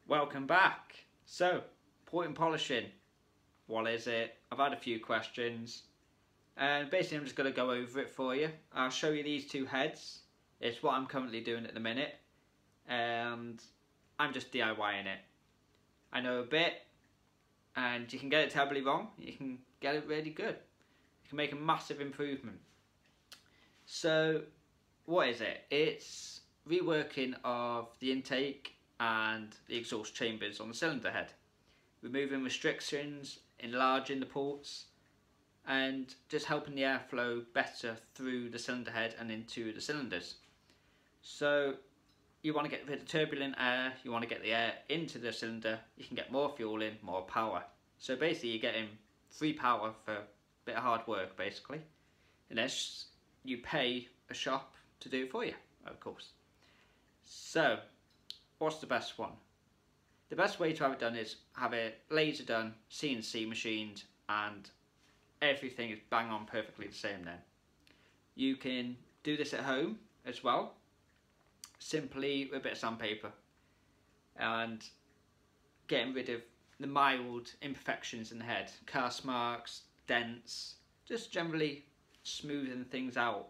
Welcome back. So, point and polishing. What is it? I've had a few questions. And basically I'm just going to go over it for you. I'll show you these two heads. It's what I'm currently doing at the minute. And I'm just DIYing it. I know a bit. And you can get it terribly wrong. You can get it really good. You can make a massive improvement. So, what is it? It's reworking of the intake and the exhaust chambers on the cylinder head. Removing restrictions, enlarging the ports, and just helping the airflow better through the cylinder head and into the cylinders. So you want to get rid of turbulent air, you want to get the air into the cylinder, you can get more fuel in, more power. So basically you're getting free power for a bit of hard work basically, unless you pay a shop to do it for you, of course. So what's the best one? The best way to have it done is have it laser done, CNC machined, and everything is bang on perfectly the same then. You can do this at home as well, simply with a bit of sandpaper and getting rid of the mild imperfections in the head, cast marks, dents, just generally smoothing things out.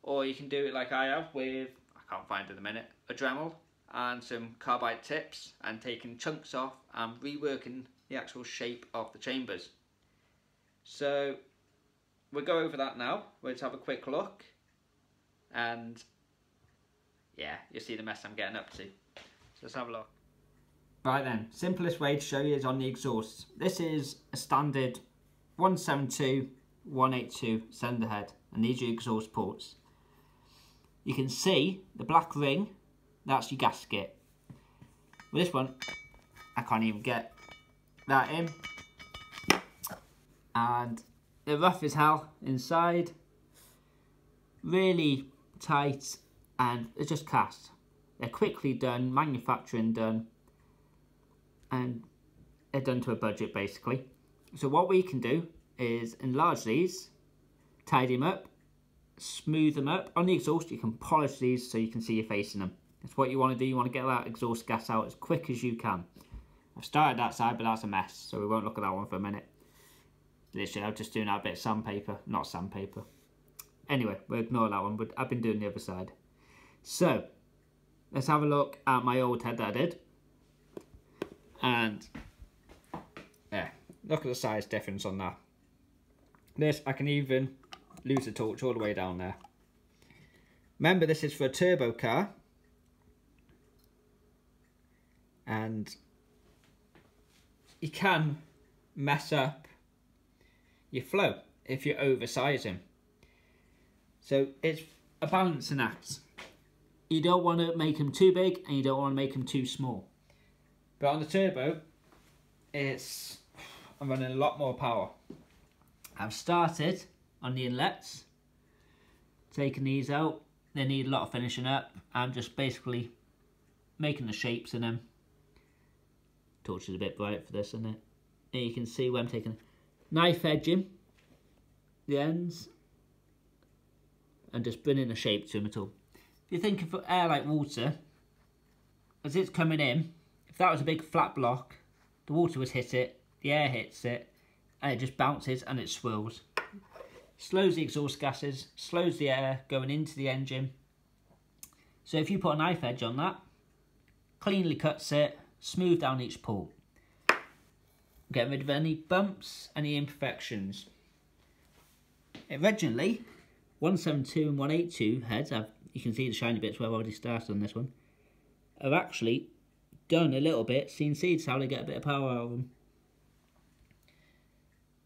Or you can do it like I have with, I can't find it in a minute, a Dremel and some carbide tips and taking chunks off and reworking the actual shape of the chambers. So we'll go over that now. We'll just have a quick look and yeah, you'll see the mess I'm getting up to. So let's have a look. Right then, simplest way to show you is on the exhaust. This is a standard 172, 182 cylinder head, and these are your exhaust ports. You can see the black ring, that's your gasket. With this one, I can't even get that in. And they're rough as hell inside. Really tight, and they're just cast. They're quickly done, manufacturing done, and they're done to a budget basically. So what we can do is enlarge these, tidy them up, smooth them up. On the exhaust you can polish these so you can see your face in them. That's what you want to do. You want to get that exhaust gas out as quick as you can. I've started that side, but that's a mess, so we won't look at that one for a minute. Literally, I'm just doing that bit of sandpaper, not sandpaper. Anyway, we'll ignore that one, but I've been doing the other side. So, let's have a look at my old head that I did. And, yeah, look at the size difference on that. This, I can even lose the torch all the way down there. Remember, this is for a turbo car. And you can mess up your flow if you oversize him. So it's a balancing act. You don't want to make them too big and you don't want to make them too small. But on the turbo, I'm running a lot more power. I've started on the inlets, taking these out. They need a lot of finishing up. I'm just basically making the shapes in them. Torch is a bit bright for this, isn't it? And you can see where I'm taking knife edging the ends and just bringing a shape to them at all. If you're thinking for air like water, as it's coming in, if that was a big flat block, the water would hit it, the air hits it, and it just bounces and it swirls. Slows the exhaust gases, slows the air going into the engine. So if you put a knife edge on that, cleanly cuts it, smooth down each port. Get rid of any bumps, any imperfections. Originally, 172 and 182 heads, you can see the shiny bits where I've already started on this one, I've actually done a little bit, CNC'd how to get a bit of power out of them.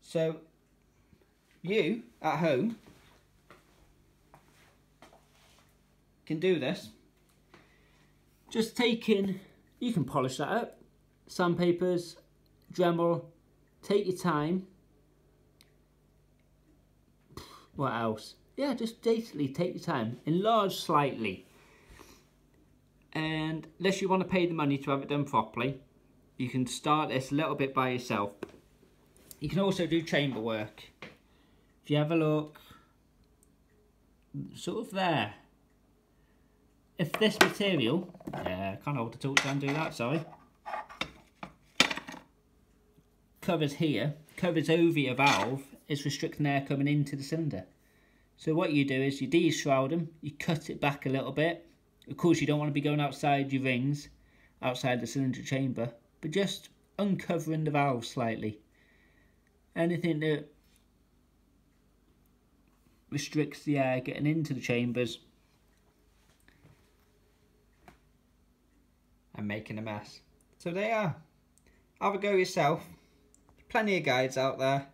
So, you, at home, can do this. Just taking, you can polish that up, sandpapers, Dremel, take your time. What else? Yeah, just basically take your time, enlarge slightly. And unless you want to pay the money to have it done properly, you can start this a little bit by yourself. You can also do chamber work. If you have a look, sort of there. If this material, I can't hold the torch and do that, sorry. covers here, covers over your valve, is restricting air coming into the cylinder. So what you do is you de-shroud them, you cut it back a little bit. Of course you don't want to be going outside your rings, outside the cylinder chamber, but just uncovering the valve slightly. Anything that restricts the air getting into the chambers and making a mess. So there you are. Have a go yourself. There's plenty of guides out there.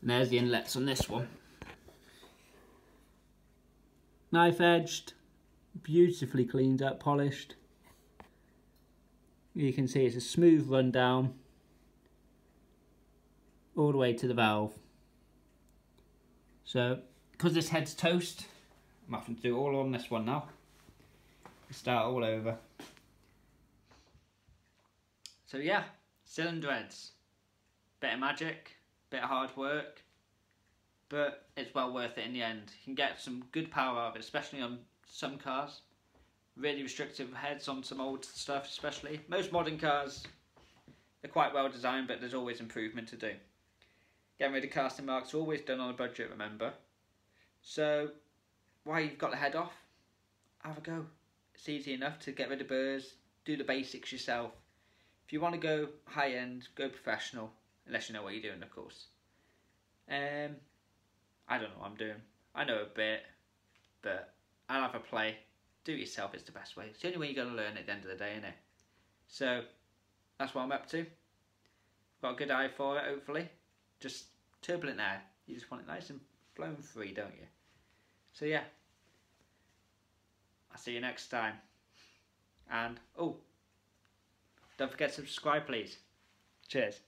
And there's the inlets on this one. Knife edged, beautifully cleaned up, polished. You can see it's a smooth run down all the way to the valve. So, because this head's toast, I'm having to do all on this one now. Start all over. So yeah, cylinder heads. Bit of magic, bit of hard work, but it's well worth it in the end. You can get some good power out of it, especially on some cars. Really restrictive heads on some old stuff especially. Most modern cars are quite well designed, but there's always improvement to do. Getting rid of casting marks are always done on a budget, remember. So, while you've got the head off, have a go. It's easy enough to get rid of burrs, do the basics yourself. If you want to go high end, go professional, unless you know what you're doing, of course. I don't know what I'm doing. I know a bit, but I'll have a play. Do it yourself, it's the best way. It's the only way you're going to learn at the end of the day, isn't it? So, that's what I'm up to. Got a good eye for it, hopefully. Just turbulent air. You just want it nice and blown free, don't you? So yeah. I'll see you next time. And, oh, don't forget to subscribe, please. Cheers.